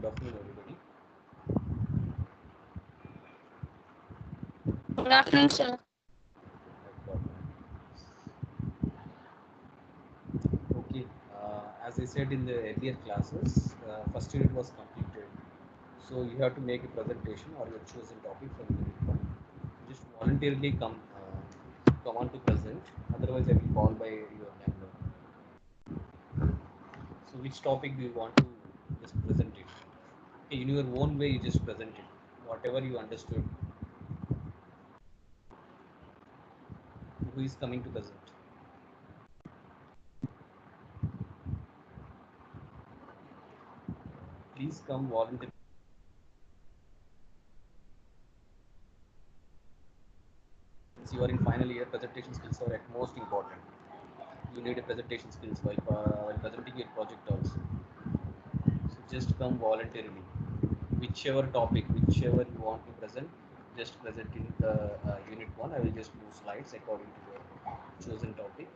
afternoon, everybody. Good afternoon, sir. Okay, as I said in the earlier classes, first unit was completed. So you have to make a presentation or your chosen topic from unit one. Just voluntarily come on to present. Otherwise, I will call by your number. So which topic do you want to just present it? Okay, in your own way, you just present it. Whatever you understood. Who is coming to present? Please come voluntarily. Since you are in final year, presentation skills are at most important. You need a presentation skills while presenting your project also. So just come voluntarily. Whichever topic, whichever you want to present, just present in the unit one. I will just move slides according to your chosen topic.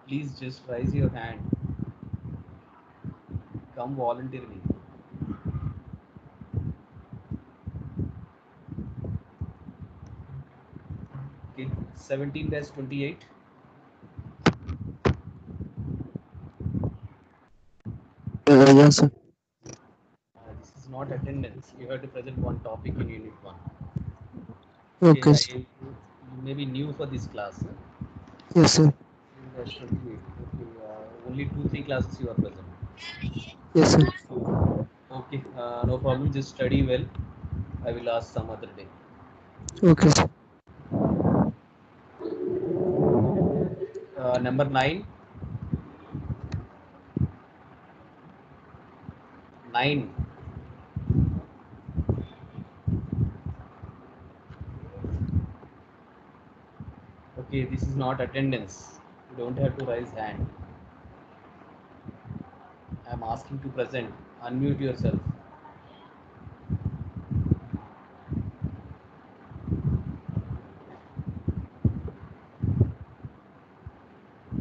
Please just raise your hand. Come voluntarily. Okay, 17-28. Yes, sir. This is not attendance. You have to present one topic in unit one. Okay, Okay, sir. you may be new for this class. Huh? Yes, sir. 17-28. Okay, only 2-3 classes you are present. Yes, sir. Okay, no problem. Just study well. I will ask some other day. Okay, sir. Number 9. 9. Okay, this is not attendance. You don't have to raise hand. I am asking to present. Unmute yourself.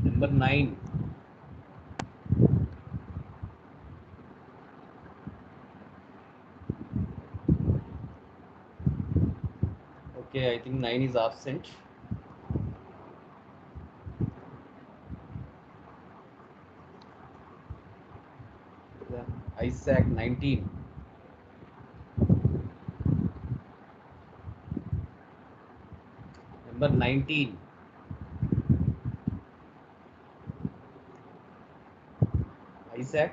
Number 9. Okay, I think 9 is absent. Yeah. Isaac 19. Number 19. Isaac.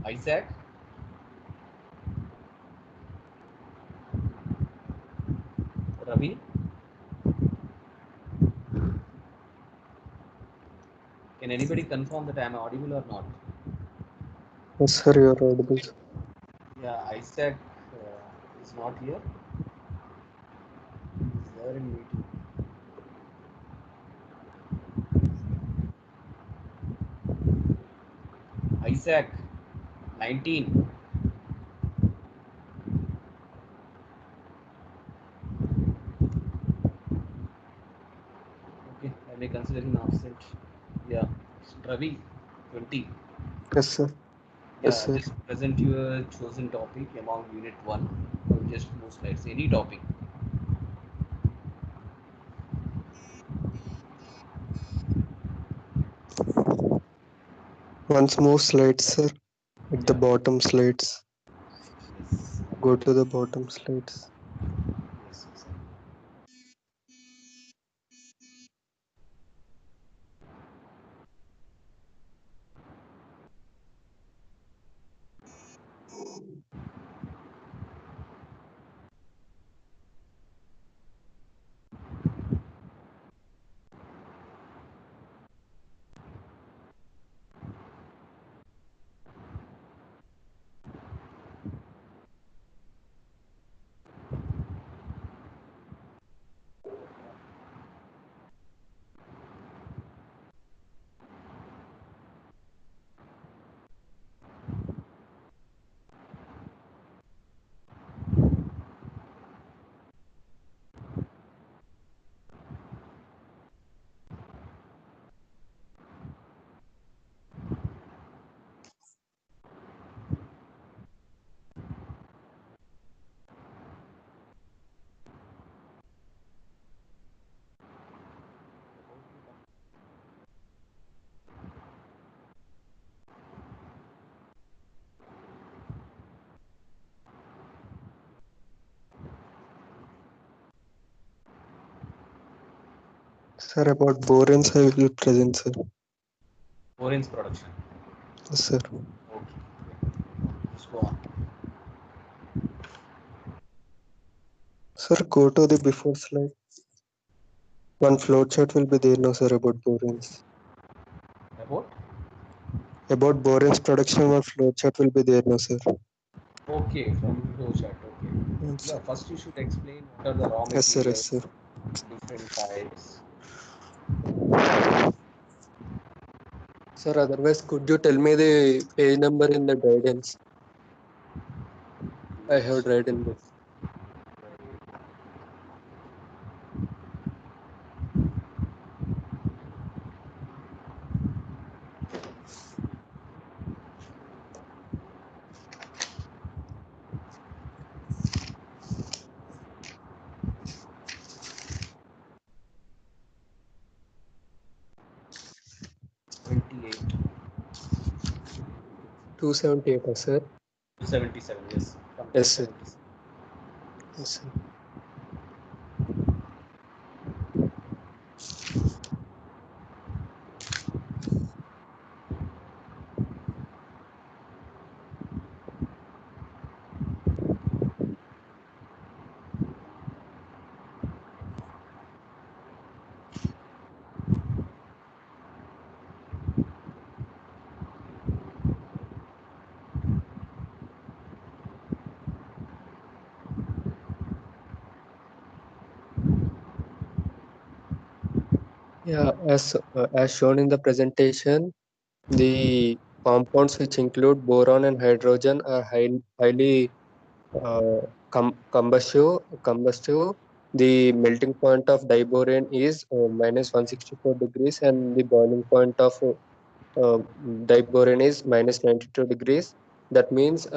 Isaac. Ravi. Can anybody confirm that I am audible or not? Yes, sir. You are audible, sir. Yeah, Isaac is not here. He's there in meeting. Isaac 19. Okay, I may consider him absent. Yeah, Ravi 20. Yes, sir. Yes, Yeah, sir. just present your chosen topic among unit 1 or just move slides. Any topic. Once more slides, sir. At the Yeah. bottom slides. Yes. Go to the bottom slides. Yes, yes. Sir, about borans I will present, sir. Borane's production. Yes, sir. Okay. Just go on. Sir, go to the before slide. One flowchart will be there now, sir, about borans. About? About borans production, one flowchart will be there now, sir. Okay, from flowchart. Okay. Yes, Yeah, first you should explain what are the raw yes, sir. Yes, materials, sir. different types. Sir, otherwise, could you tell me the page number in the guidance? I have Which, read in book. uh, 28, 278, sir. 277, yes, from Yes, sir. 277. Yes, sir. Yeah, as shown in the presentation, the compounds which include boron and hydrogen are highly combustive. The melting point of diborane is minus 164 degrees, and the boiling point of diborane is minus 92 degrees. That means at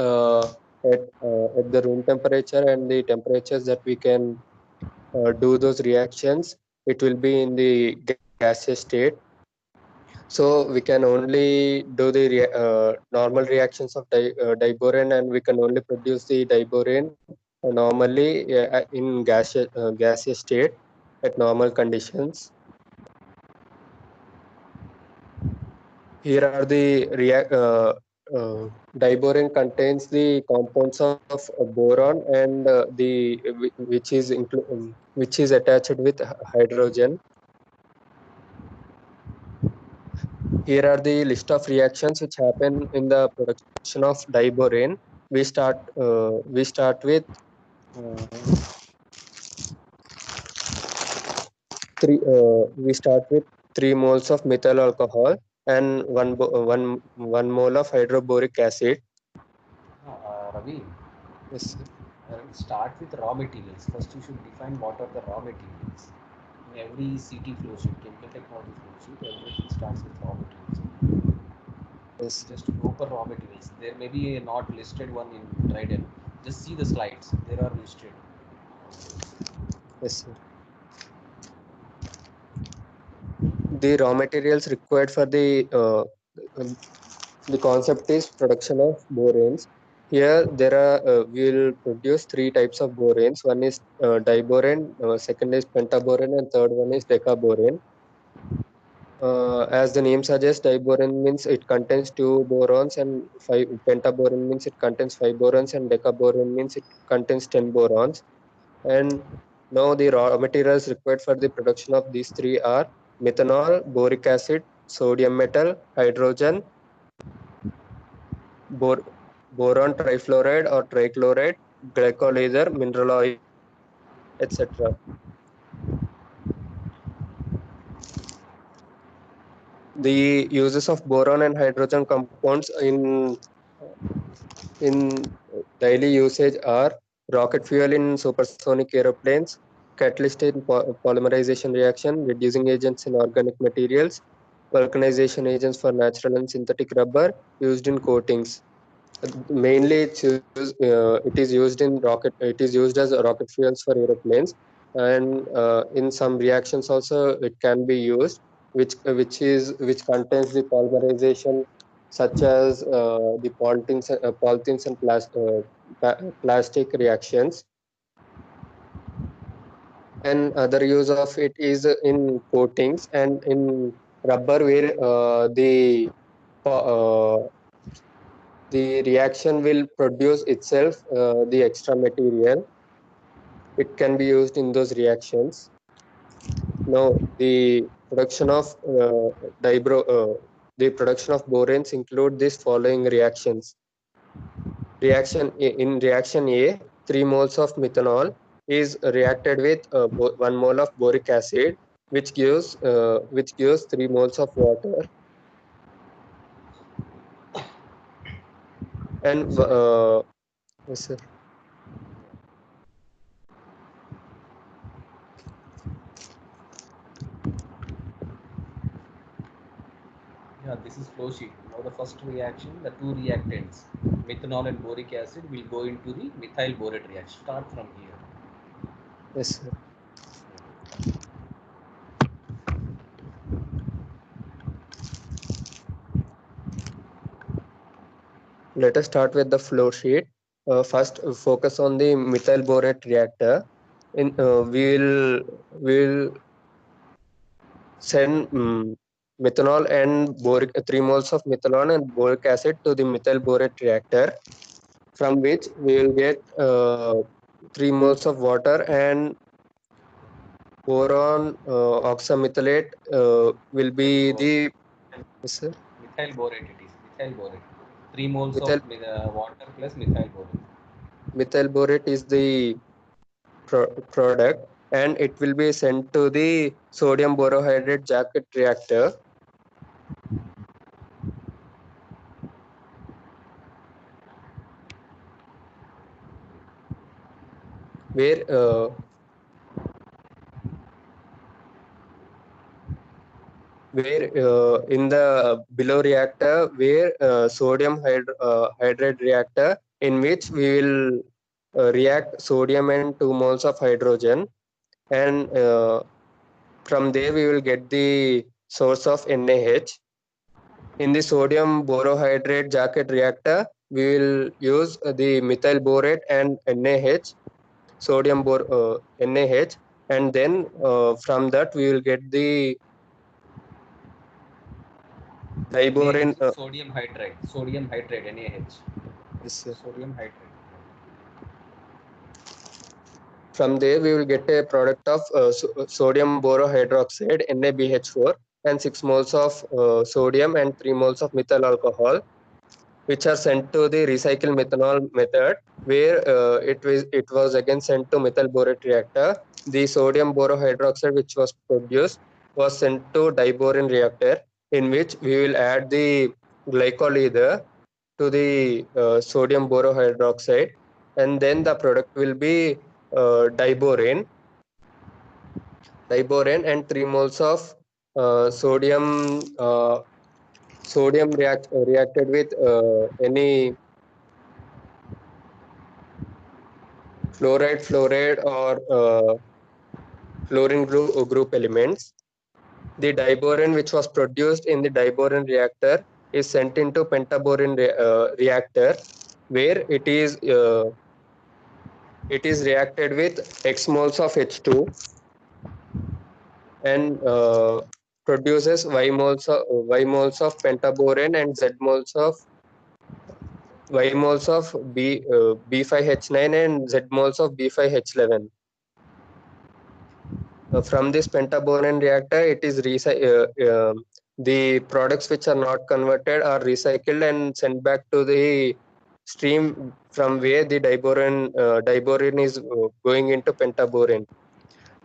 the room temperature and the temperatures that we can do those reactions, it will be in the gaseous state. So we can only do the normal reactions of diborane, and we can only produce the diborane normally in gaseous state at normal conditions. Here are the diborane contains the compounds of boron and which is attached with hydrogen. Here are the list of reactions which happen in the production of diborane. We start with uh, we start with 3 moles of methyl alcohol and 1 mole of hydroboric acid. Ravi, Yes, sir. start with raw materials. First, you should define what are the raw materials. In every CT flow sheet, chemical technology flow sheet, everything starts with raw materials. Yes, sir. Just go for raw materials. There may be a not listed one in Dryden. Just see the slides. There are listed. Yes, sir. The raw materials required for the concept is production of boranes. Here there are we'll produce 3 types of boranes. One is diborane, second is pentaborane, and third one is decaborane. As the name suggests, diborane means it contains 2 borons, and pentaborane means it contains 5 borons, and decaborane means it contains 10 borons. And now the raw materials required for the production of these three are methanol, boric acid, sodium metal, hydrogen, bor- boron trifluoride or trichloride, glycol ether, mineral oil, etc. The uses of boron and hydrogen compounds in daily usage are rocket fuel in supersonic aeroplanes, catalyst in polymerization reaction, reducing agents in organic materials, vulcanization agents for natural and synthetic rubber used in coatings. Mainly it is used in rocket. It is used as rocket fuels for aeroplanes, and in some reactions also it can be used, which contains the polymerization, such as the polythenes and plastic reactions. And other use of it is in coatings and in rubber, where the reaction will produce itself the extra material. It can be used in those reactions. Now, dibro, the production of boranes include these following reactions. In reaction A, 3 moles of methanol is reacted with 1 mole of boric acid, which gives 3 moles of water. And Sorry. yes, sir. Yeah, this is flow sheet. Now the first reaction, the two reactants, methanol and boric acid, will go into the methyl borate reaction. Start from here. Yes, sir. Let us start with the flow sheet. First, focus on the methyl borate reactor. We will send methanol and 3 moles of methanol and boric acid to the methyl borate reactor, from which we will get 3 moles of water, and boron oxamethylate will Methyl be borate. the, yes, sir. Methyl borate it is. Methyl borate. 3 moles of methyl water plus methyl borate. methyl borate is the product, and it will be sent to the sodium borohydride jacket reactor, where in the below reactor, where hydride reactor, in which we will react sodium and 2 moles of hydrogen, and from there we will get the source of NaH. In the sodium borohydride jacket reactor, we will use the methyl borate and NaH, NaH, and then from that we will get the NaH, diborane. sodium hydride. Sodium hydride, NaH. Yes, Sodium hydride. from there, we will get a product of sodium borohydroxide NaBH4 and 6 moles of sodium and 3 moles of methyl alcohol, which are sent to the recycle methanol method, where it was again sent to methyl borate reactor. The sodium borohydroxide which was produced was sent to diborane reactor, in which we will add the glycol ether to the sodium borohydroxide, and then the product will be diborane, and 3 moles of sodium reacted with any fluoride, or fluorine group elements. The diborane which was produced in the diborane reactor is sent into pentaborane reactor, where it is reacted with X moles of H2, and produces Y moles of pentaborane and Y moles of B5H9 and Z moles of B5H11. From this pentaborane reactor, the products which are not converted are recycled and sent back to the stream, from where the diborane is going into pentaborane.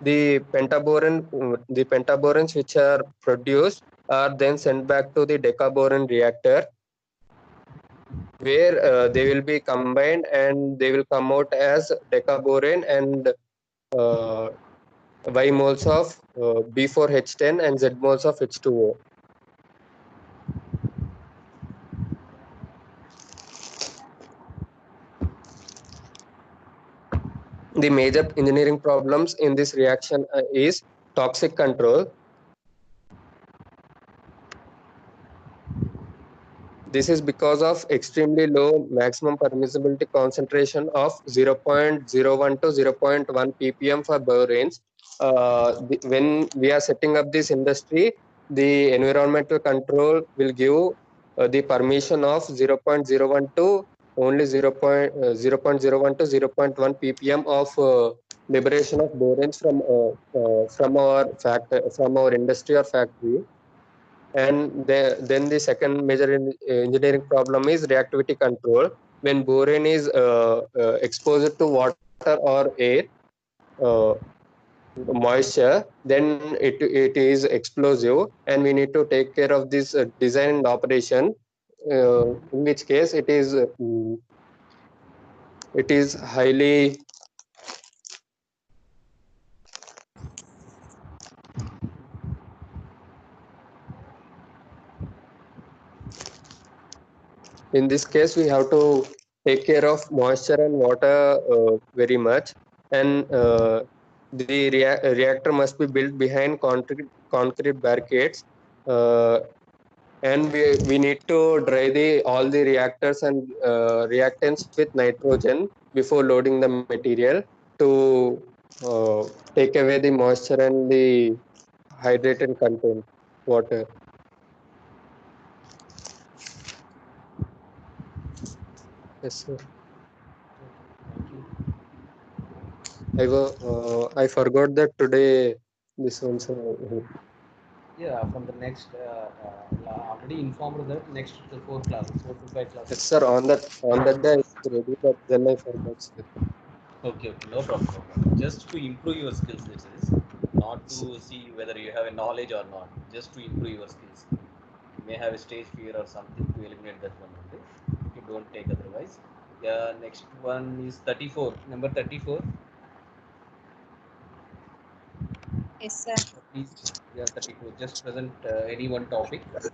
The pentaboranes which are produced are then sent back to the decaborane reactor, where they will be combined and they will come out as decaborane and uh, Y moles of B4H10 and Z moles of H2O. The major engineering problems in this reaction is toxic control. This is because of extremely low maximum permissibility concentration of 0.01 to 0.1 ppm for boranes, when we are setting up this industry, the environmental control will give the permission of 0.01 to only 0.01 to 0.1 ppm of liberation of boranes from our industry or factory. And then the second major engineering problem is reactivity control. When borane is exposed to water or air, uh, moisture, then it is explosive, and we need to take care of this design and operation. In which case, it is highly. In this case, we have to take care of moisture and water very much, and the reactor must be built behind concrete barricades, uh, and we need to dry all the reactors and reactants with nitrogen before loading the material to uh, take away the moisture and the hydrated content water. Yes, sir. Thank you. I forgot that today this one, sir. Yeah, from the next, already informed that next to 4 classes, 4 to 5 Yes, classes. sir. On that day I was ready, but then I forgot, sir. Okay, okay, no problem, no problem. Just to improve your skills, this is not Yes, sir. to see whether you have a knowledge or not. Just to improve your skills. You may have a stage fear or something to eliminate that one. Okay, you don't take otherwise. Yeah, next one is 34. Number 34. Yes, sir. Please, yeah, 34. Just present any one topic. Uh,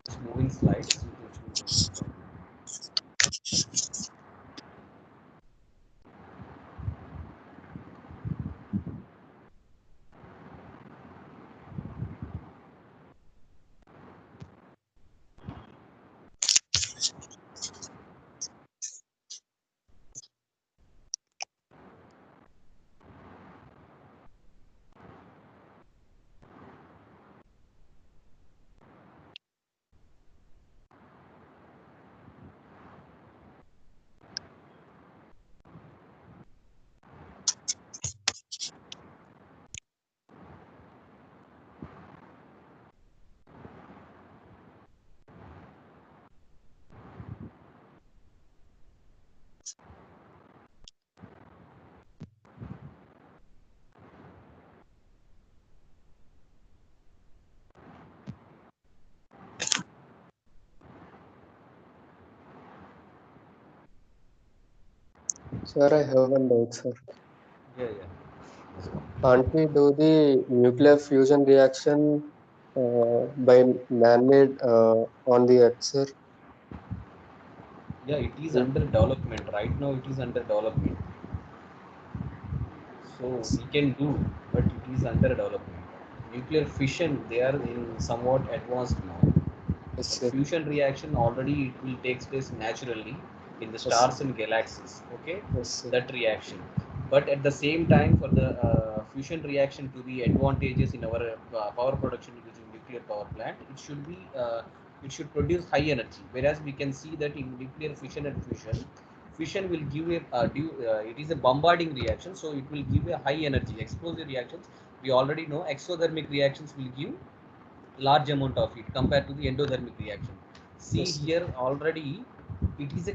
Just moving slides. Sir, I have one doubt, sir. Yeah, yeah. Can't we do the nuclear fusion reaction by man-made on the Earth, sir? Yeah, it is Hmm. under development. Right now, it is under development. So we can do, but it is under development. Nuclear fission, they are in somewhat advanced now. Yes, But sir. fusion reaction already it will take place naturally in the Yes, stars and galaxies. Okay, yes, sir. that reaction. But at the same time, for the fusion reaction to be advantageous in our power production using nuclear power plant, it should produce high energy. Whereas we can see that in nuclear fission and fusion, fission will give it is a bombarding reaction, so it will give a high energy explosive reactions. We already know exothermic reactions will give large amount of heat compared to the endothermic reaction. See Yes, sir. here already it is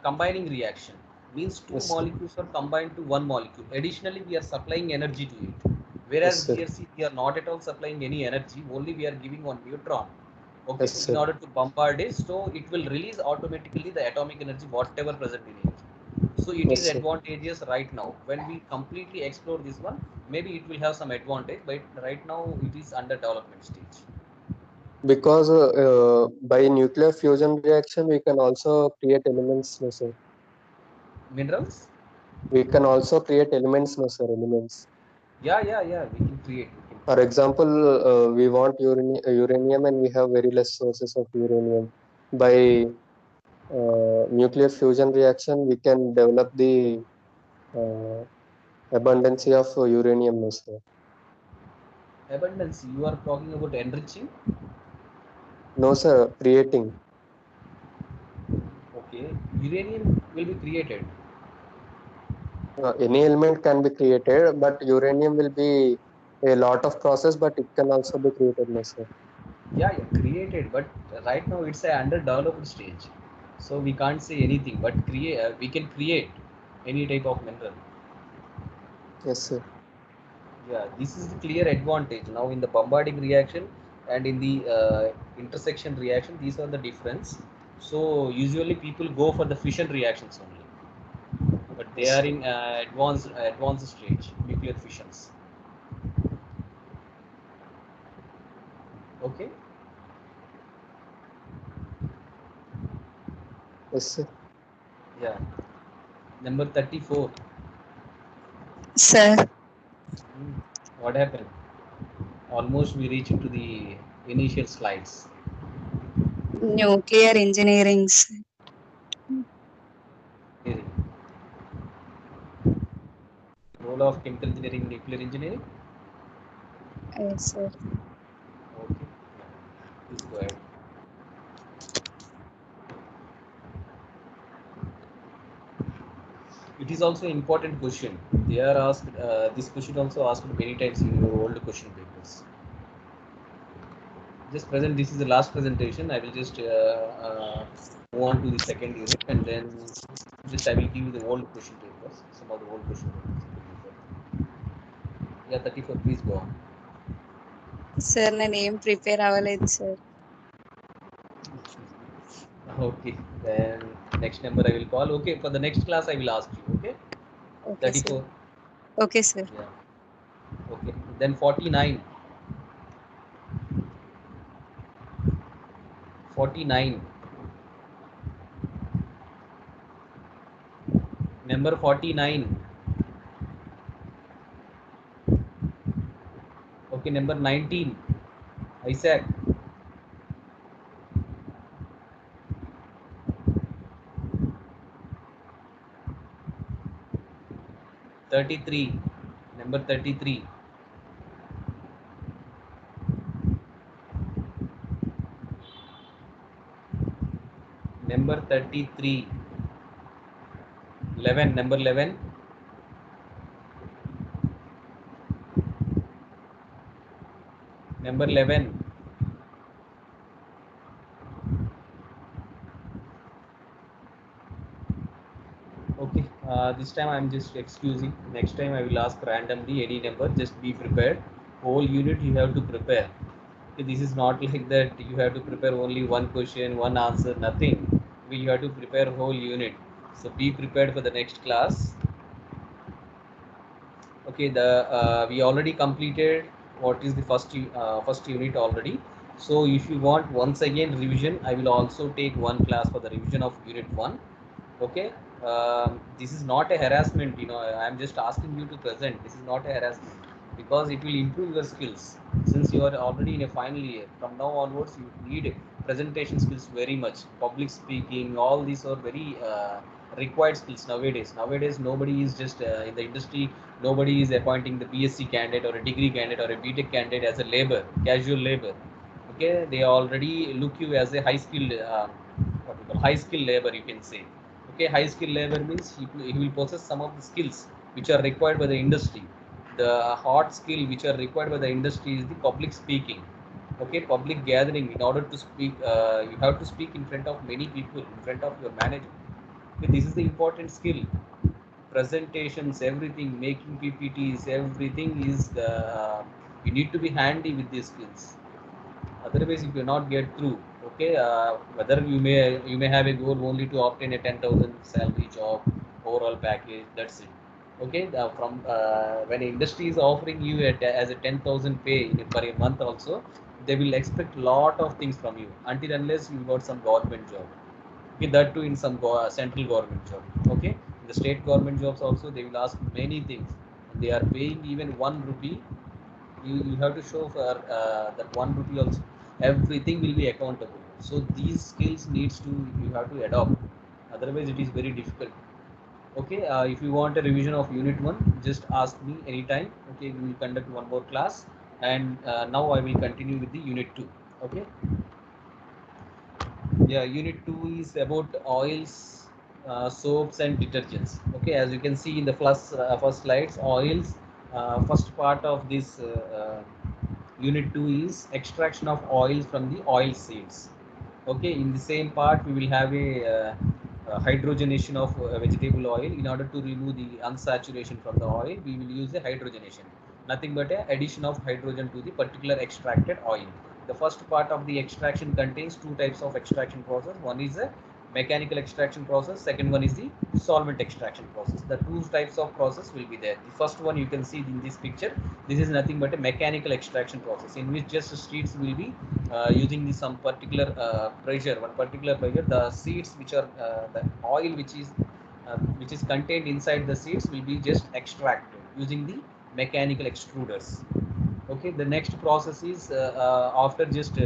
combining reaction, means two Yes, sir. molecules are combined to one molecule. Additionally, we are supplying energy to it. Yes, Whereas sir. here, see, we are not at all supplying any energy, only we are giving one neutron. Okay, Yes, in sir. order to bombard it, so it will release automatically the atomic energy, whatever present in it. So it is Yes, sir. advantageous right now. When we completely explore this one, maybe it will have some advantage, but right now it is under development stage. Because by nuclear fusion reaction, we can also create elements, no, sir. Minerals? We can also create elements, no, sir. Elements. Yeah, yeah, yeah. We can create. For example, we want uranium and we have very less sources of uranium. By nuclear fusion reaction, we can develop the uh, abundance of uranium, no, sir. Abundance, you are talking about enriching? No, sir, creating. Okay, uranium will be created. Any element can be created, but uranium will be a lot of process, but it can also be created, no, sir. Yeah, yeah, created, but right now it's a underdeveloped stage. So we can't say anything, but we can create any type of mineral. Yes, sir. Yeah, this is the clear advantage. Now in the bombarding reaction and in the intersection reaction, these are the difference. So usually people go for the fission reactions only, but they Yes, are sir. in advanced stage, nuclear fissions. Okay. Yes, sir. Yeah. Number 34. Sir, What happened? Almost we reached to the initial slides. nuclear engineering. Sir. Engineering. Role of chemical engineering, nuclear engineering. Yes, sir. Okay. Please go ahead. It is also important question. They are asked. This question also asked many times in your old question papers. Just present. This is the last presentation. I will just move on to the second unit, and then just I will give you the old question papers. Some of the old question papers. Yeah, 34. Please go on. Sir నేను ఏం prepare అవ్వలేదు sir. Okay. Then next number I will call. Okay. For the next class I will ask you. Okay. Okay sir. 34. Okay sir. Yeah. Okay. Then 49. 49. Number 49. Okay. Number 19. Isaac. 33. Number 33. Number 33. 11. Number 11. Number 11. Okay. This time I'm just excusing. Next time I will ask randomly any number. Just be prepared. Whole unit you have to prepare. Okay, this is not like that you have to prepare only one question, one answer, nothing. You have to prepare whole unit. So be prepared for the next class. Okay, we already completed what is the first unit already. So if you want once again revision, I will also take one class for the revision of unit 1. Okay, this is not a harassment, I'm just asking you to present. This is not a harassment, because it will improve your skills. Since you are already in a final year, from now onwards you need presentation skills very much. Public speaking, all these are very required skills nowadays. Nobody is just in the industry, nobody is appointing the BSc candidate or a degree candidate or a BTech candidate as a labor, casual labor. Okay, they already look you as a high skilled what we call high skilled labor, you can say. Okay, high skilled labor means he will possess some of the skills which are required by the industry. The hard skill which are required by the industry is the public speaking. Okay, public gathering. In order to speak, you have to speak in front of many people, in front of your manager. Okay, this is the important skill. Presentations, everything, making PPTs, everything is the you need to be handy with these skills. Otherwise you cannot get through. Okay, whether you may have a goal only to obtain a 10,000 salary job, overall package, that's it. Okay, from when industry is offering you as a 10,000 pay per a month also, they will expect lot of things from you until unless you got some government job. Okay, that too in some central government job. Okay, in the state government jobs also they will ask many things. They are paying even 1 rupee You have to show for that 1 rupee also. Everything will be accountable. So these skills needs to you have to adopt. Otherwise, it is very difficult. Okay, if you want a revision of unit 1, just ask me anytime. Okay, we will conduct one more class, and now I will continue with the unit 2. Okay, yeah, unit 2 is about oils, soaps and detergents. Okay, as you can see in the first slides, oils, first part of this unit 2 is extraction of oils from the oil seeds. Okay, in the same part we will have a hydrogenation of vegetable oil. In order to remove the unsaturation from the oil, we will use a hydrogenation, nothing but a addition of hydrogen to the particular extracted oil. The first part of the extraction contains two types of extraction process. One is a mechanical extraction process, second one is the solvent extraction process. The two types of process will be there. The first one you can see in this picture, this is nothing but a mechanical extraction process, in which just seeds will be using the some particular pressure, one particular pressure, the seeds which are the oil which is contained inside the seeds will be just extracted using the mechanical extruders. Okay, the next process is after just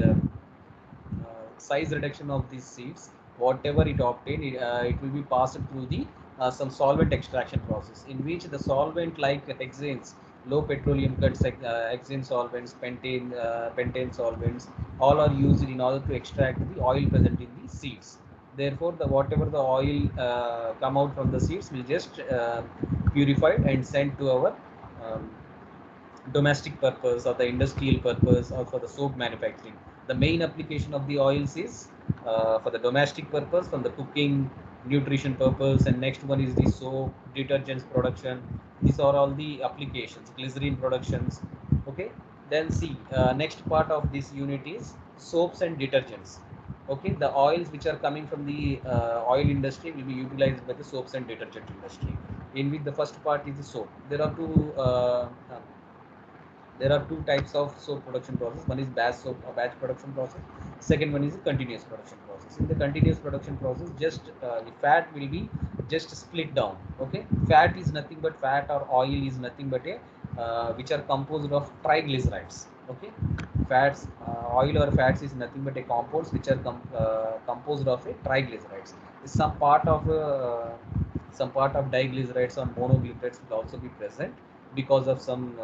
size reduction of these seeds, whatever it obtained, it will be passed through the some solvent extraction process, in which the solvent like hexanes, low petroleum cuts, hexane solvents, pentane solvents, all are used in order to extract the oil present in the seeds. Therefore, the whatever the oil come out from the seeds will just purified and sent to our um, domestic purpose or the industrial purpose or for the soap manufacturing. The main application of the oils is for the domestic purpose, from the cooking, nutrition purpose, and next one is the soap, detergents production. These are all the applications, glycerin productions. Okay, then see, next part of this unit is soaps and detergents. Okay, the oils which are coming from the oil industry will be utilized by the soaps and detergent industry, in which the first part is the soap. There are two types of soap production process. One is batch soap or batch production process. Second one is a continuous production process. In the continuous production process, just the fat will be just split down. Okay, fat is nothing but fat, or oil is nothing but a which are composed of triglycerides. Okay, fats, oil or fats is nothing but a compounds which are composed of a triglycerides. Some part of diglycerides or monoglycerides will also be present because of some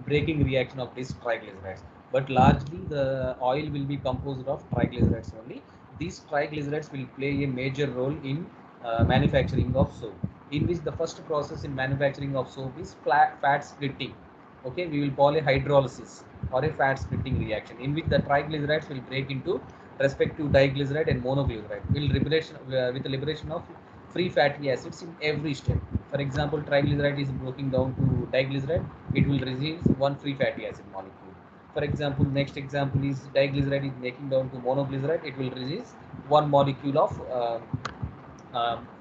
breaking reaction of these triglycerides. But largely the oil will be composed of triglycerides only. These triglycerides will play a major role in manufacturing of soap, in which the first process in manufacturing of soap is fat splitting. Okay, we will call a hydrolysis or a fat splitting reaction, in which the triglycerides will break into respective diglyceride and monoglyceride will liberation with the liberation of free fatty acids in every step. For example, triglyceride is broken down to diglyceride, it will release one free fatty acid molecule. For example, next example is diglyceride is breaking down to monoglyceride, it will release one molecule of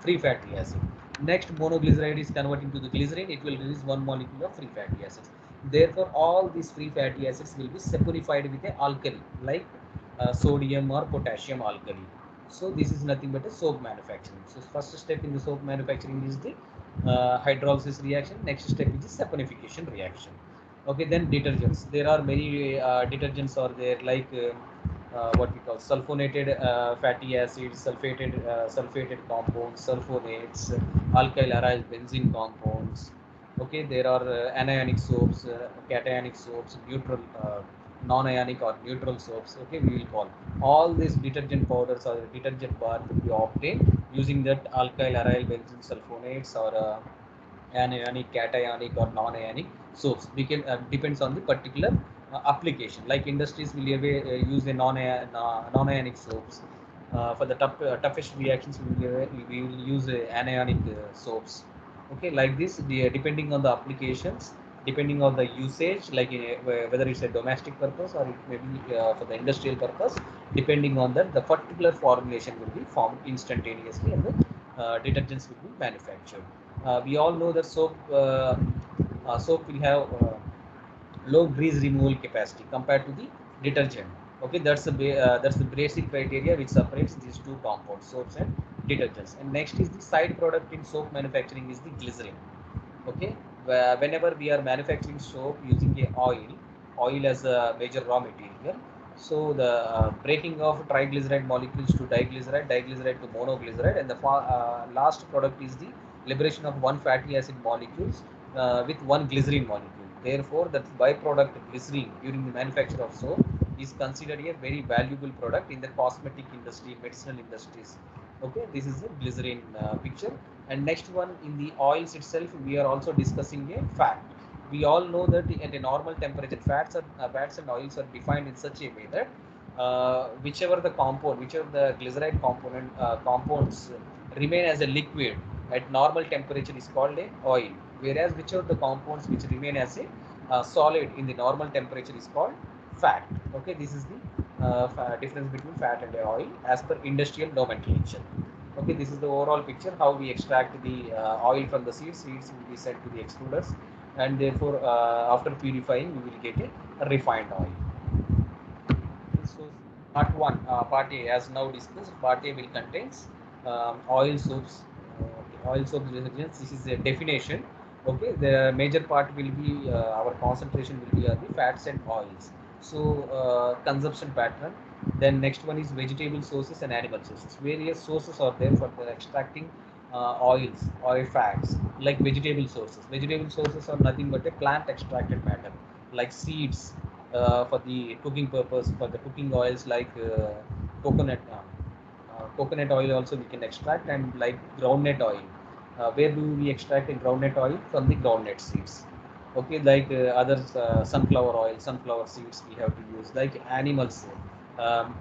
free fatty acid. Next, monoglyceride is converting to the glycerin, it will release one molecule of free fatty acids. Therefore, all these free fatty acids will be saponified with an alkali like sodium or potassium alkali. So this is nothing but a soap manufacturing. So first step in the soap manufacturing is the hydrolysis reaction. Next step is the saponification reaction. Okay, then detergents. There are many detergents are there, like what we call sulfonated fatty acids, sulfated compounds, sulfonates, alkyl aryl benzene compounds. Okay, there are anionic soaps, cationic soaps, neutral, non-ionic or neutral soaps. Okay, we will call all these detergent powders or detergent bar will be obtained using that alkyl aryl benzene sulfonates or anionic, cationic, or non-ionic soaps. Depends on the particular application. Like industries will use a non-ionic soaps. For the toughest reactions, we will use anionic soaps. Okay, like this, depending on the applications, depending on the usage, like whether it's a domestic purpose or it may be for the industrial purpose, depending on that, the particular formulation will be formed instantaneously and the detergents will be manufactured. We all know that soap will have low grease removal capacity compared to the detergent. Okay, that's the basic criteria which separates these two compounds, soaps and detergents. And next is the side product in soap manufacturing is the glycerin. Okay, whenever we are manufacturing soap using a oil as a major raw material, so the breaking of triglyceride molecules to diglyceride to monoglyceride, and the last product is the liberation of one fatty acid molecules with one glycerine molecule. Therefore, the byproduct glycerine during the manufacture of soap is considered a very valuable product in the cosmetic industry, medicinal industries. Okay, this is the glycerine picture. And next one, in the oils itself, we are also discussing a fat. We all know that at a normal temperature, fats and oils are defined in such a way that whichever the glyceride compounds remain as a liquid at normal temperature is called a oil, whereas whichever the compounds which remain as a solid in the normal temperature is called fat. Okay, this is the difference between fat and oil as per industrial nomenclature. Okay, this is the overall picture how we extract the oil from the seeds. Seeds will be sent to the extruders, and therefore after purifying we will get a refined oil. So part A, as now discussed, part A will contains oil soaps. Oil soaps detergents. This is a definition. Okay, the major part will be our concentration will be on the fats and oils. So consumption pattern. Then next one is vegetable sources and animal sources. Various sources are there for the extracting oils or fats, like vegetable sources. Vegetable sources are nothing but a plant extracted matter, like seeds, for the cooking purpose, for the cooking oils like coconut coconut oil also we can extract, and like groundnut oil. Where do we extract a groundnut oil? From the groundnut seeds. Okay, like others, sunflower seeds we have to use. Like animals,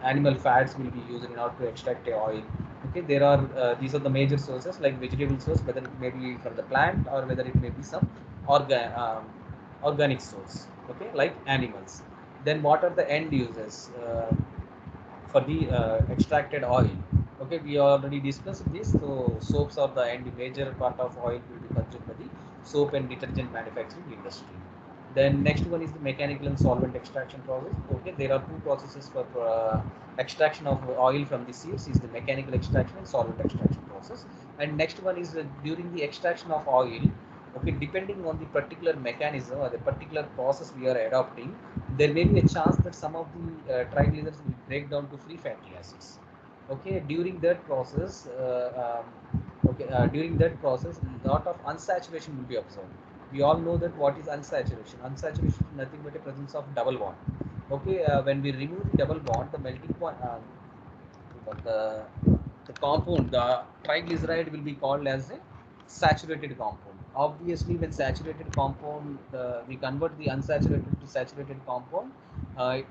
animal fats will be used in order to extract a oil. Okay, there are these are the major sources, like vegetable source, whether it may be from the plant or whether it may be some organic source. Okay, like animals. Then what are the end users for the extracted oil? Okay, we already discussed this. So soaps are the end major part of oil will be consumed by the soap and detergent manufacturing industry. Then next one is the mechanical and solvent extraction process. Okay, there are two processes for extraction of oil from the seeds: is the mechanical extraction and solvent extraction process. And next one is during the extraction of oil. Okay, depending on the particular mechanism or the particular process we are adopting, there may be a chance that some of the triglycerides will break down to free fatty acids. Okay, during that process, during that process, lot of unsaturation will be observed. We all know that what is unsaturation. Unsaturation is nothing but a presence of double bond. Okay, when we remove the double bond, the melting point, the, the compound, the triglyceride will be called as a saturated compound. Obviously, when saturated compound, we convert the unsaturated to saturated compound, uh,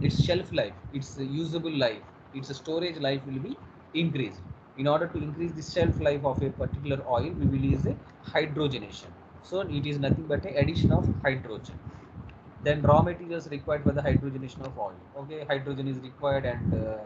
its shelf life, its usable life, its storage life will be increased. In order to increase the shelf life of a particular oil, we will use a hydrogenation. So it is nothing but a addition of hydrogen. Then raw materials required for the hydrogenation of oil. Okay, hydrogen is required, and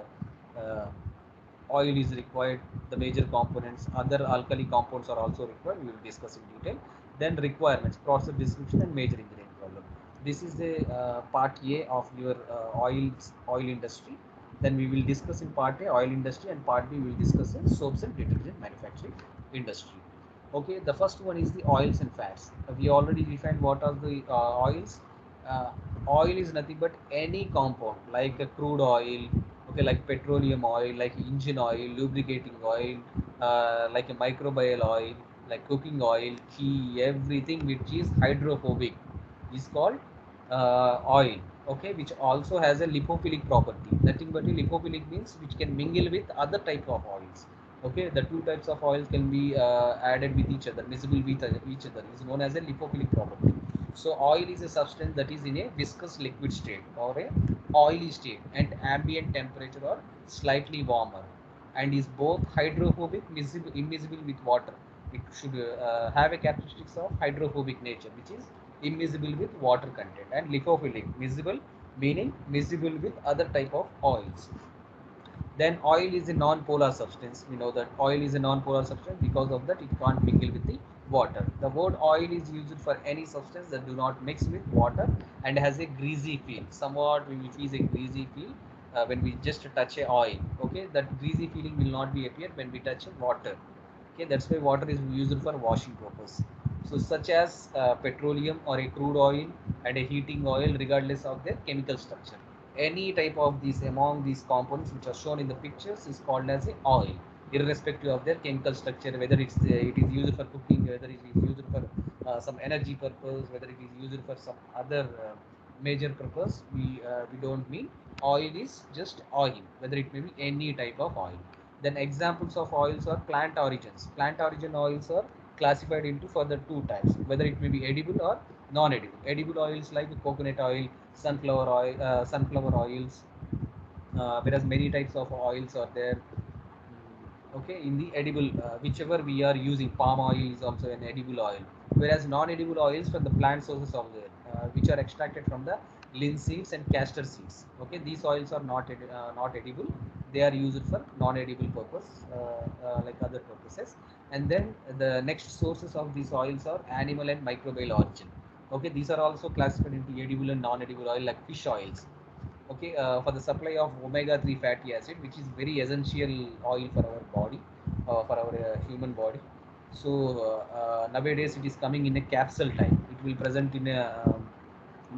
oil is required. The major components, other alkali compounds are also required. We will discuss in detail. Then requirements, process description, and major engineering problem. This is the part A of your oil industry. Then we will discuss in part A oil industry, and part B we will discuss in soaps and detergent manufacturing industry. Okay, the first one is the oils and fats. We already defined what are the oils. uh, Oil is nothing but any compound like a crude oil, okay, like petroleum oil, like engine oil, lubricating oil, like a microbial oil, like cooking oil, ghee, everything which is hydrophobic is called oil. Okay, which also has a lipophilic property. Nothing but a lipophilic means which can mingle with other type of oils. Okay, the two types of oils can be added with each other, miscible with each other, is known as a lipophilic property. So oil is a substance that is in a viscous liquid state or a oily state at ambient temperature or slightly warmer, and is both hydrophobic, immiscible with water. It should have a characteristics of hydrophobic nature, which is immiscible with water content, and lipophilic, miscible, meaning miscible with other type of oils. Then oil is a non-polar substance. We know that oil is a non-polar substance, because of that it can't mingle with the water. The word oil is used for any substance that do not mix with water and has a greasy feel. Somewhat we will feel a greasy feel when we just touch a oil. Okay, that greasy feeling will not be appear when we touch water. Okay, that's why water is used for washing purpose. So such as petroleum or a crude oil and a heating oil, regardless of their chemical structure. Any type of these among these components which are shown in the pictures is called as a oil, irrespective of their chemical structure, whether it is used for cooking, whether it is used for some energy purpose, whether it is used for some other major purpose. We don't mean oil is just oil, whether it may be any type of oil. Then examples of oils are plant origins. Plant origin oils are classified into further two types, whether it may be edible or non-edible. Edible oils like coconut oil, sunflower oils, whereas many types of oils are there. Okay, in the edible, whichever we are using, palm oil is also an edible oil, whereas non-edible oils from the plant sources of the which are extracted from the linseeds and castor seeds. Okay, these oils are not edible. They are used for non-edible purpose, like other purposes. And then the next sources of these oils are animal and microbial origin. Okay, these are also classified into edible and non-edible oil, like fish oils. Okay, for the supply of omega-3 fatty acid, which is very essential oil for our body, for our human body. So nowadays it is coming in a capsule type. It will present in a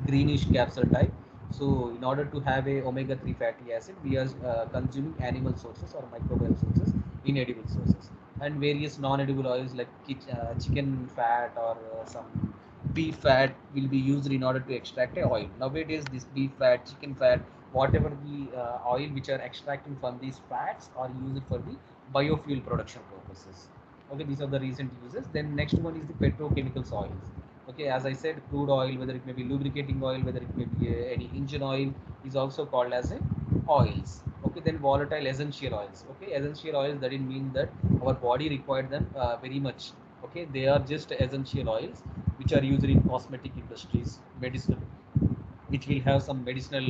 greenish capsule type. So in order to have a omega-3 fatty acid, we are consuming animal sources or microbial sources, inedible sources. And various non-edible oils like chicken fat or some beef fat will be used in order to extract a oil. Nowadays this beef fat, chicken fat, whatever the oil which are extracting from these fats are used for the biofuel production purposes. Okay, these are the recent uses. Then next one is the petrochemicals oils. Okay, as I said, crude oil, whether it may be lubricating oil, whether it may be any engine oil, is also called as a oils. Okay, then volatile essential oils. Okay, essential oils, that didn't mean that our body required them very much. Okay, they are just essential oils which are used in cosmetic industries, medicinal, which will have some medicinal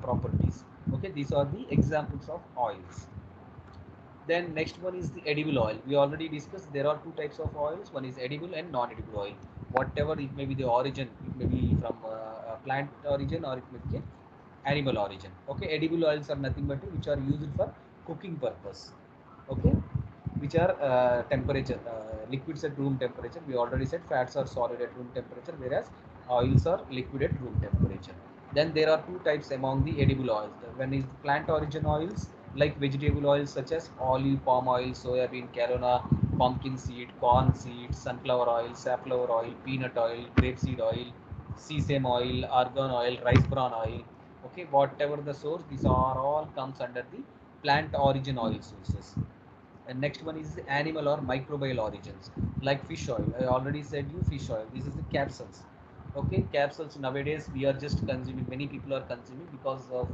properties. Okay, these are the examples of oils. Then next one is the edible oil. We already discussed there are two types of oils. One is edible and non-edible oil. Whatever it may be the origin, it may be from plant origin or it may be animal origin. Okay, edible oils are nothing but which are used for cooking purpose. Okay, which are temperature, liquids at room temperature. We already said fats are solid at room temperature, whereas oils are liquid at room temperature. Then there are two types among the edible oils. One is plant origin oils, like vegetable oils such as olive, palm oil, soybean, carona, pumpkin seed, corn seed, sunflower oil, safflower oil, peanut oil, grapeseed oil, sesame oil, argan oil, rice bran oil. Okay, whatever the source, these are all comes under the plant origin oil sources. And next one is animal or microbial origins, like fish oil. I already said you fish oil. This is the capsules. Okay, capsules nowadays we are just consuming. Many people are consuming because of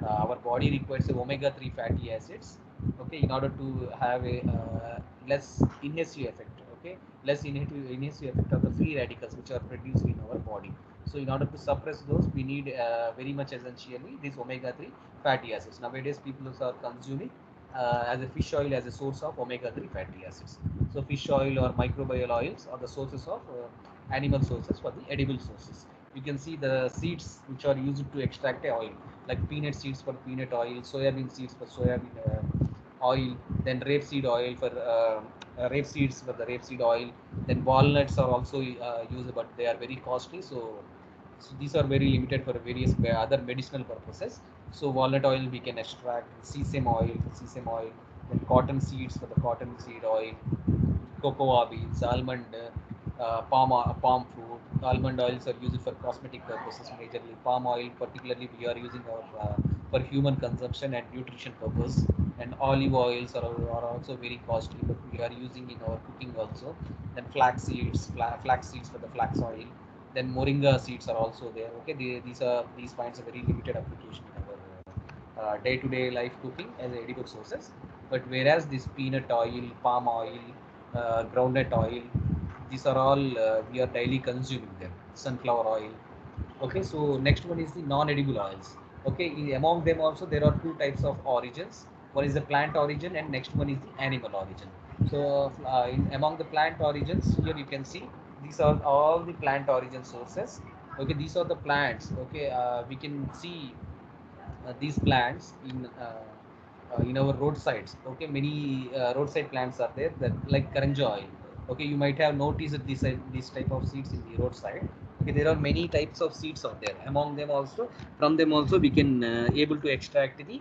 our body requires omega-3 fatty acids. Okay, in order to have a less inhesive effect. Okay, less inhesive effect of the free radicals which are produced in our body. So in order to suppress those, we need very much essentially these omega-3 fatty acids. Nowadays people are consuming as a fish oil as a source of omega-3 fatty acids. So fish oil or microbial oils are the sources of animal sources for the edible sources. You can see the seeds which are used to extract a oil, like peanut seeds for peanut oil, soybean seeds for soybean oil, then rapeseed oil for rape seeds for the rapeseed oil. Then walnuts are also used, but they are very costly. So these are very limited for various other medicinal purposes. So walnut oil we can extract, sesame oil, then cotton seeds for the cotton seed oil, cocoa beans, almond, palm fruit. Almond oils are used for cosmetic purposes majorly. Palm oil, particularly, we are using for human consumption and nutrition purpose. And olive oils are also very costly, but we are using in our cooking also. Then flax seeds for the flax oil. Then moringa seeds are also there. Okay, these finds a very limited application in our day-to-day life cooking as edible sources. But whereas this peanut oil, palm oil, groundnut oil, these are all we are daily consuming them. Sunflower oil. Okay, so next one is the non-edible oils. Okay, among them also there are two types of origins. One is the plant origin and next one is the animal origin. So among the plant origins, here you can see these are all the plant origin sources. Okay, these are the plants. Okay, we can see these plants in our roadsides. Okay, many roadside plants are there that like karanja oil. Okay, you might have noticed this type of seeds in the roadside. Okay, there are many types of seeds out there. Among them also, from them also we can able to extract the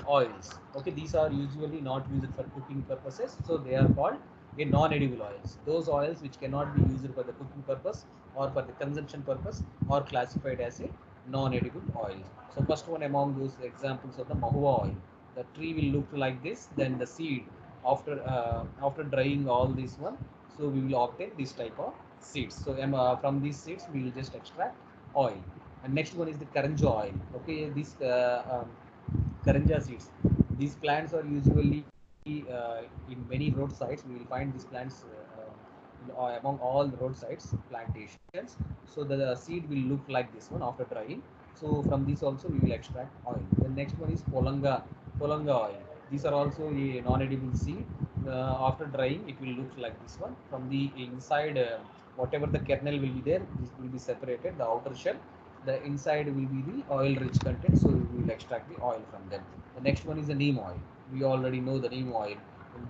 oils. Okay, these are usually not used for cooking purposes, so they are called a non-edible oils. Those oils which cannot be used for the cooking purpose or for the consumption purpose are classified as a non-edible oil. So first one among those examples of the mahua oil. The tree will look like this. Then the seed, after drying all this one, so we will obtain this type of seeds. So from these seeds we will just extract oil. And next one is the karanja oil. Okay, these karanja seeds. These plants are usually in many roadsides. We will find these plants among all the roadsides plantations. So the seed will look like this one after drying. So from this also we will extract oil. The next one is polanga oil. These are also a non-edible seed. After drying, it will look like this one. From the inside, whatever the kernel will be there, this will be separated. The outer shell, the inside will be the oil-rich content. So we will extract the oil from them. The next one is the neem oil. We already know the neem oil.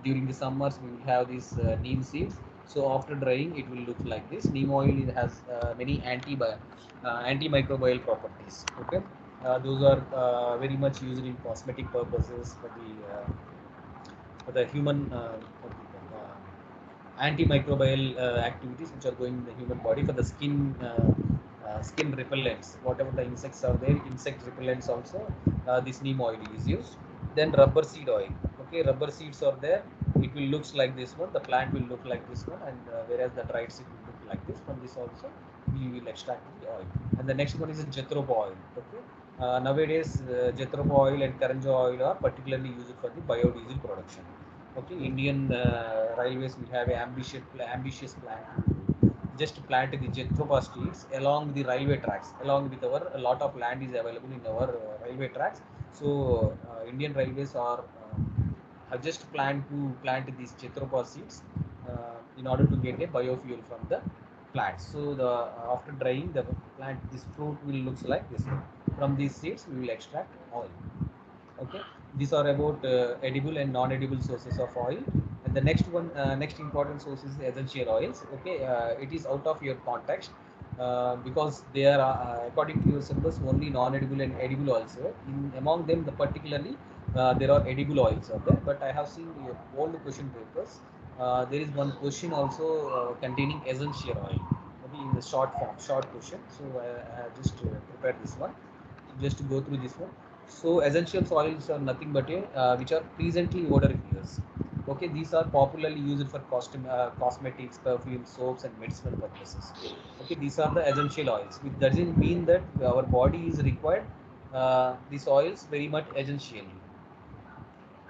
During the summers, we will have these neem seeds. So after drying, it will look like this. Neem oil has many antimicrobial properties. Okay, those are very much used in cosmetic purposes for the human antimicrobial activities which are going in the human body for the skin repellents. Whatever the insects are there, insect repellents also, this neem oil is used. Then rubber seed oil. Okay, rubber seeds are there. It will looks like this one. The plant will look like this one, and whereas the dried seed will look like this. From this also we will extract the oil. And the next one is a jethropa oil. Okay, nowadays jethropa oil and karanja oil are particularly used for the biodiesel production. Okay, Indian Railways will have an ambitious plan to just plant the jethropa seeds along the railway tracks. Along with our a lot of land is available in our railway tracks. So Indian Railways are have just planned to plant these jethropa seeds in order to get a biofuel from the plant. So the after drying the plant, this fruit will looks like this. From these seeds, we will extract oil. Okay, these are about edible and non-edible sources of oil. And the next important source is essential oils. Okay, it is out of your context because they are according to your syllabus only non-edible and edible oils. In among them, the particularly there are edible oils are there. But I have seen old question papers. There is one question also containing essential oil. Okay, in the short form, short question. So I have just prepared this one. Just to go through this one. So essential oils are nothing but which are pleasantly odoriferous. Okay, these are popularly used for cosmetics, perfume, soaps, and medicinal purposes. Okay, these are the essential oils. It doesn't mean that our body is required these oils very much essentially.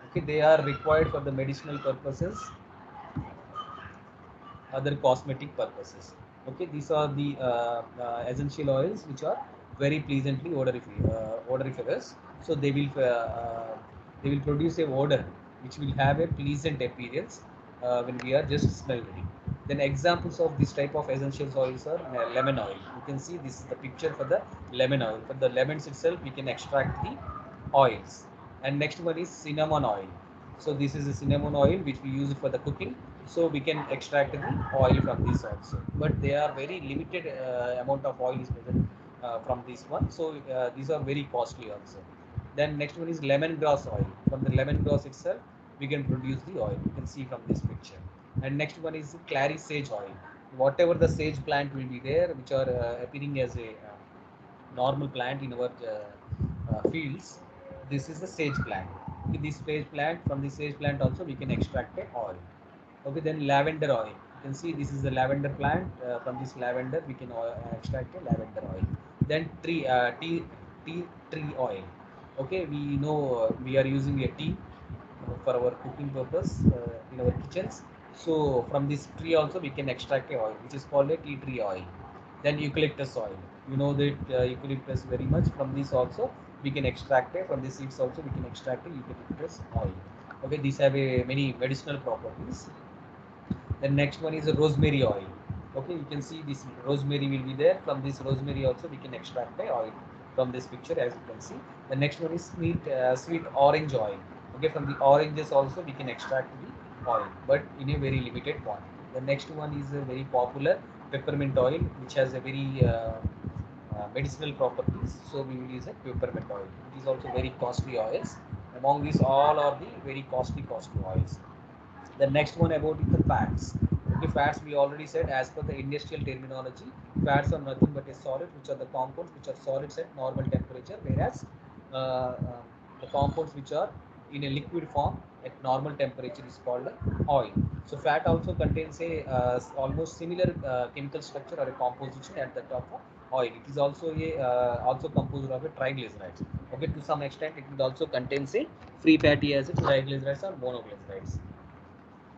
Okay, they are required for the medicinal purposes, other cosmetic purposes. Okay, these are the essential oils which are very pleasantly odoriferous. So they will produce a odor which will have a pleasant appearance when we are just smelling. Then examples of this type of essential oils are lemon oil. You can see this is the picture for the lemon oil. For the lemons itself, we can extract the oils. And next one is cinnamon oil. So this is a cinnamon oil which we use for the cooking. So we can extract the oil from this also. But they are very limited amount of oil is present from this one. So these are very costly also. Then next one is lemongrass oil. From the lemongrass itself, we can produce the oil. You can see from this picture. And next one is clary sage oil. Whatever the sage plant will be there, which are appearing as a normal plant in our fields. This is the sage plant. Okay, this sage plant, from the sage plant also we can extract a oil. Okay, then lavender oil. You can see this is the lavender plant. From this lavender we can extract a lavender oil. Then tea tree oil. Okay, we know we are using a tea for our cooking purpose in our kitchens. So from this tree also we can extract a oil, which is called a tea tree oil. Then eucalyptus oil. You know that eucalyptus very much. From this also we can extract it. From the seeds also we can extract a eucalyptus oil. Okay, these have a many medicinal properties. Then next one is a rosemary oil. Okay, you can see this rosemary will be there. From this rosemary also we can extract the oil from this picture, as you can see. The next one is sweet orange oil. Okay, from the oranges also we can extract the oil, but in a very limited quantity. The next one is a very popular peppermint oil, which has a very medicinal properties. So we will use a peppermint oil. It is also very costly oils. Among these, all are the very costly oils. The next one about the fats. Okay, fats we already said, as per the industrial terminology, fats are nothing but a solid, which are the compounds which are solids at normal temperature, whereas uh, uh, the compounds which are in a liquid form at normal temperature is called oil. So fat also contains a almost similar chemical structure or a composition at the top of oil. It is also also composed of a triglycerides. Okay, to some extent it will also contains a free fatty acids, triglycerides or monoglycerides.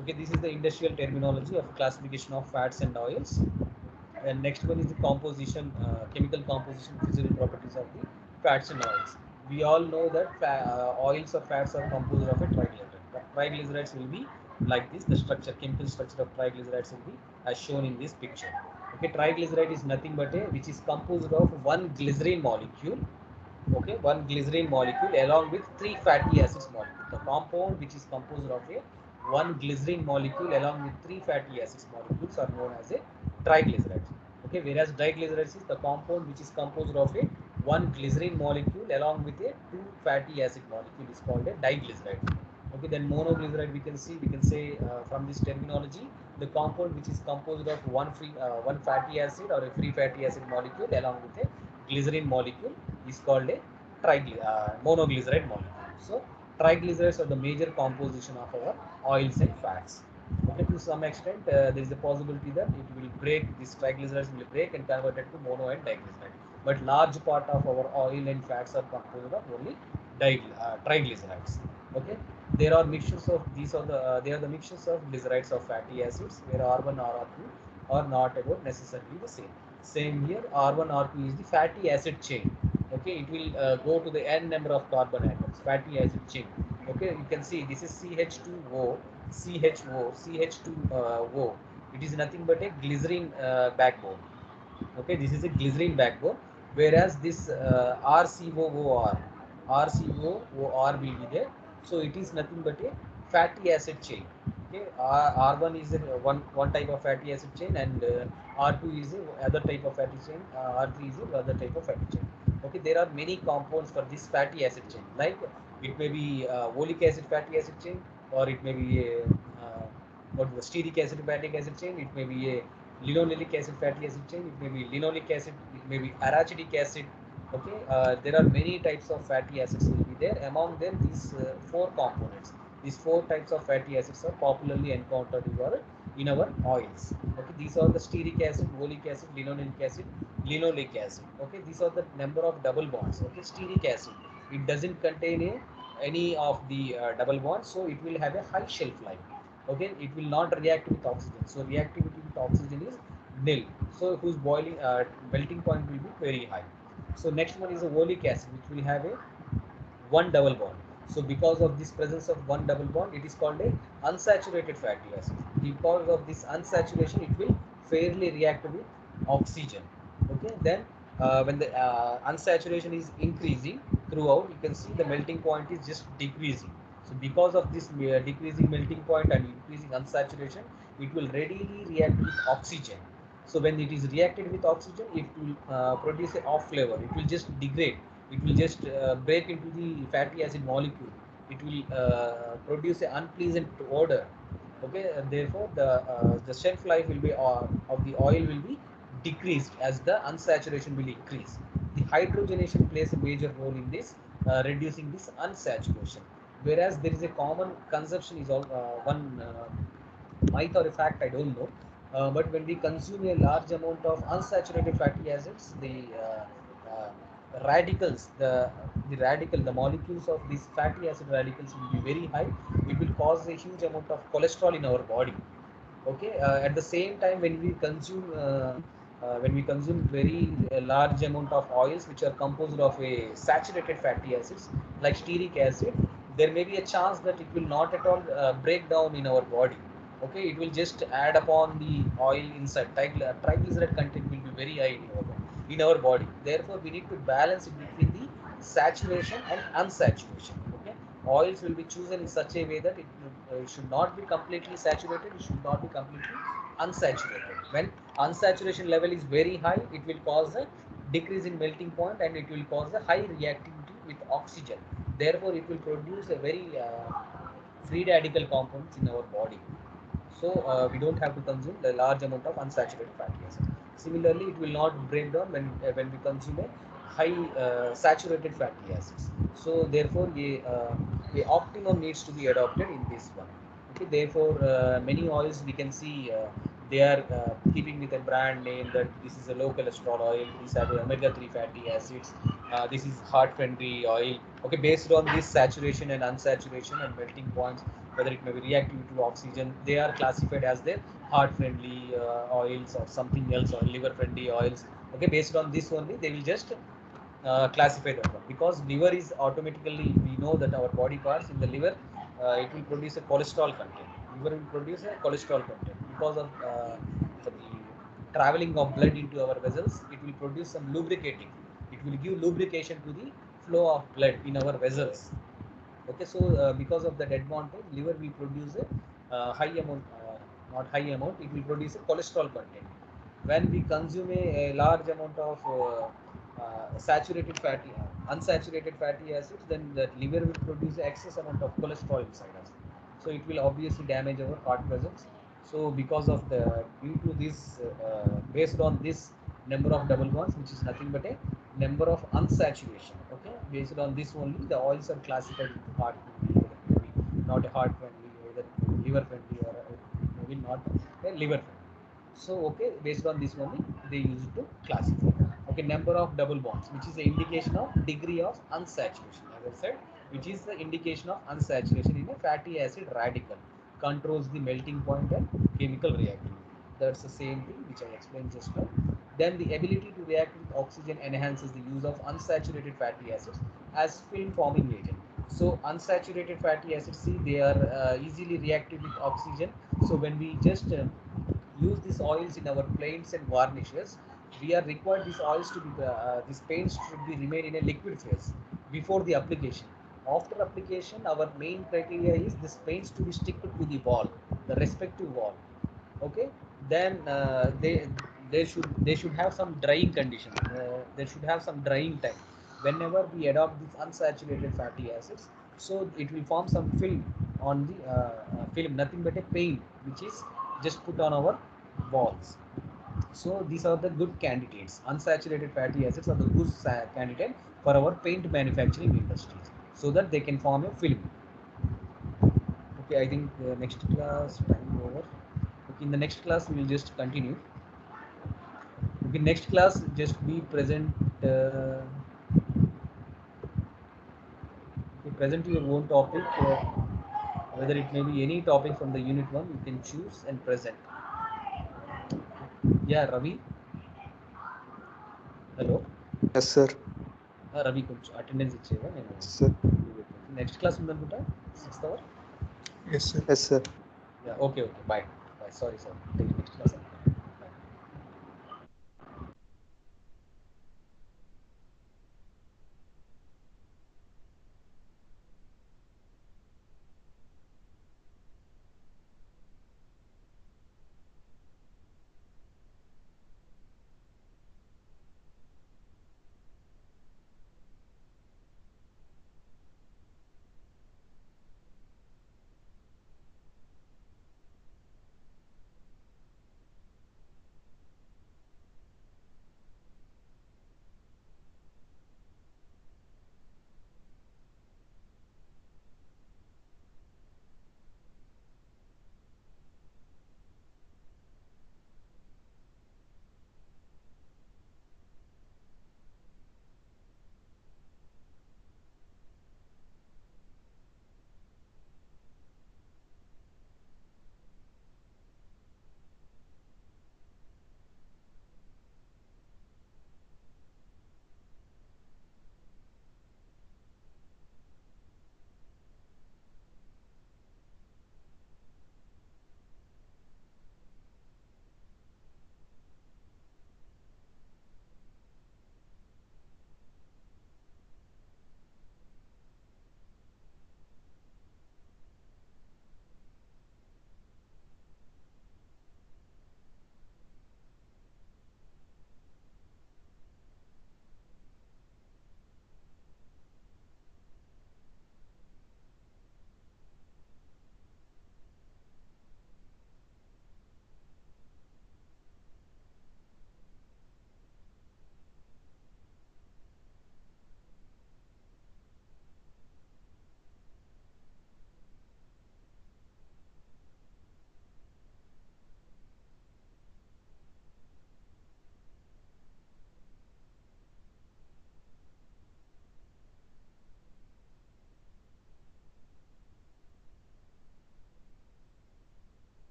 Okay, this is the industrial terminology of classification of fats and oils. And next one is the composition, chemical composition, physical properties of the fats and oils. We all know that oils or fats are composed of a triglyceride. The triglycerides will be like this. The structure, chemical structure of triglycerides will be as shown in this picture. Okay, triglyceride is nothing but a which is composed of one glycerine molecule. Okay, one glycerine molecule along with three fatty acids molecule. The compound which is composed of a one glycerine molecule along with three fatty acids molecules are known as a triglycerides. Okay, whereas diglycerides is the compound which is composed of a one glycerine molecule along with a two fatty acid molecule is called a diglyceride. Okay, then monoglyceride we can say from this terminology, the compound which is composed of one fatty acid or a free fatty acid molecule along with a glycerine molecule is called a monoglyceride molecule. So triglycerides are the major composition of our oils and fats. Okay, to some extent, there is a possibility that it will break, these triglycerides will break and convert it to mono and diglyceride. But large part of our oil and fats are composed of only triglycerides. Okay, there are mixtures of these are the they are the mixtures of glycerides of fatty acids where R1 R2 are not about necessarily the same. Same here, R1 R2 is the fatty acid chain. Okay, it will go to the n number of carbon atoms, fatty acid chain. Okay, you can see this is CH2O, CH2O. It is nothing but a glycerine backbone. Okay, this is a glycerine backbone, whereas this RCOOR will be there. So it is nothing but a fatty acid chain. Okay, R1 is one type of fatty acid chain, and R2 is a other type of fatty chain. R3 is a other type of fatty chain. Okay, there are many compounds for this fatty acid chain. Like it may be oleic acid fatty acid chain, or it may be a what is the stearic acid fatty acid chain. It may be a linoleic acid fatty acid chain. It may be linoleic acid. It may be arachidic acid. Okay, there are many types of fatty acids will be there. Among them, these four components, these four types of fatty acids are popularly encountered in our oils. Okay, these are the stearic acid, oleic acid, linoleic acid. Okay, these are the number of double bonds. Okay, stearic acid, it doesn't contain any of the double bonds, so it will have a high shelf life. Okay, it will not react with oxygen, so reactivity with oxygen is nil, so whose melting point will be very high. So next one is a oleic acid, which will have a one double bond. So because of this presence of one double bond, it is called a unsaturated fatty acid. Because of this unsaturation, it will fairly react with oxygen. Okay, then when the unsaturation is increasing throughout, you can see the melting point is just decreasing. So because of this decreasing melting point and increasing unsaturation, it will readily react with oxygen. So when it is reacted with oxygen, it will produce a off flavor. It will just degrade. It will just break into the fatty acid molecule. It will produce an unpleasant odor. Okay, and therefore the shelf life will be of the oil will be decreased as the unsaturation will increase. The hydrogenation plays a major role in this reducing this unsaturation. Whereas there is a common conception is all one myth or a fact, I don't know. But when we consume a large amount of unsaturated fatty acids, uh, radicals, the molecules of these fatty acid radicals will be very high. It will cause a huge amount of cholesterol in our body. Okay, at the same time, when we consume very large amount of oils which are composed of a saturated fatty acids like stearic acid, there may be a chance that it will not at all break down in our body. Okay, it will just add upon the oil inside. Triglyceride content will be very high in our body. Therefore we need to balance it between the saturation and unsaturation. Okay, oils will be chosen in such a way that it should not be completely saturated, it should not be completely unsaturated. When unsaturation level is very high, it will cause a decrease in melting point and it will cause a high reactivity with oxygen. Therefore, it will produce a very free radical compounds in our body. So we don't have to consume a large amount of unsaturated fatty acid. Similarly, it will not break down when we consume a high saturated fatty acids. So therefore, a optimum needs to be adopted in this one. Okay, therefore, many oils we can see they are keeping with a brand name that this is a low cholesterol oil, these are the omega-3 fatty acids, this is heart friendly oil. Okay, based on this saturation and unsaturation and melting points, whether it may be reactive to oxygen, they are classified as their heart friendly oils or something else, or liver friendly oils. Okay, based on this only they will just classify that one, because liver is automatically, we know that our body parts in the liver, it will produce a cholesterol content. Liver will produce a cholesterol content because of the traveling of blood into our vessels. It will produce some lubricating, it will give lubrication to the flow of blood in our vessels. Okay, so because of that advantage, liver will produce a high amount, not high amount, it will produce a cholesterol content. When we consume a large amount of saturated fatty, unsaturated fatty acids, then that liver will produce excess amount of cholesterol inside us. So it will obviously damage our heart vessels. So because of the, due to this, based on this number of double bonds, which is nothing but a number of unsaturation. Okay, based on this only the oils are classified into heart friendly, maybe not a heart friendly, either liver friendly, or maybe not a liver friendly. So okay, based on this only they use it to classify. Okay, number of double bonds, which is the indication of degree of unsaturation, as I said, which is the indication of unsaturation in a fatty acid radical, controls the melting point and chemical reactivity. That's the same thing which I explained just now. Then the ability to react with oxygen enhances the use of unsaturated fatty acids as film forming agent. So unsaturated fatty acids, see, they are easily reactive with oxygen. So when we just use these oils in our paints and varnishes, we are required these oils to be these paints should be remain in a liquid phase before the application. After application, our main criteria is this paints to be stick to the wall, the respective wall. Okay, then they should have some drying condition. They should have some drying time whenever we adopt these unsaturated fatty acids. So it will form some film on the film, nothing but a paint which is just put on our walls. So these are the good candidates. Unsaturated fatty acids are the good candidate for our paint manufacturing industries, so that they can form a film. Okay, I think next class time over. Okay, in the next class we will just continue. Okay, next class just be present. You present your own topic, whether it may be any topic from the unit one. You can choose and present. Yeah, Ravi. Hello. Yes, sir. Ravi, కొంచెం attendance ఇచ్చేవా నేను Sir. Next class ఉందనుకుంటా 6th hour. Yes, sir. Yes, sir. Yeah, okay, bye. Sorry, sir. Take it easy.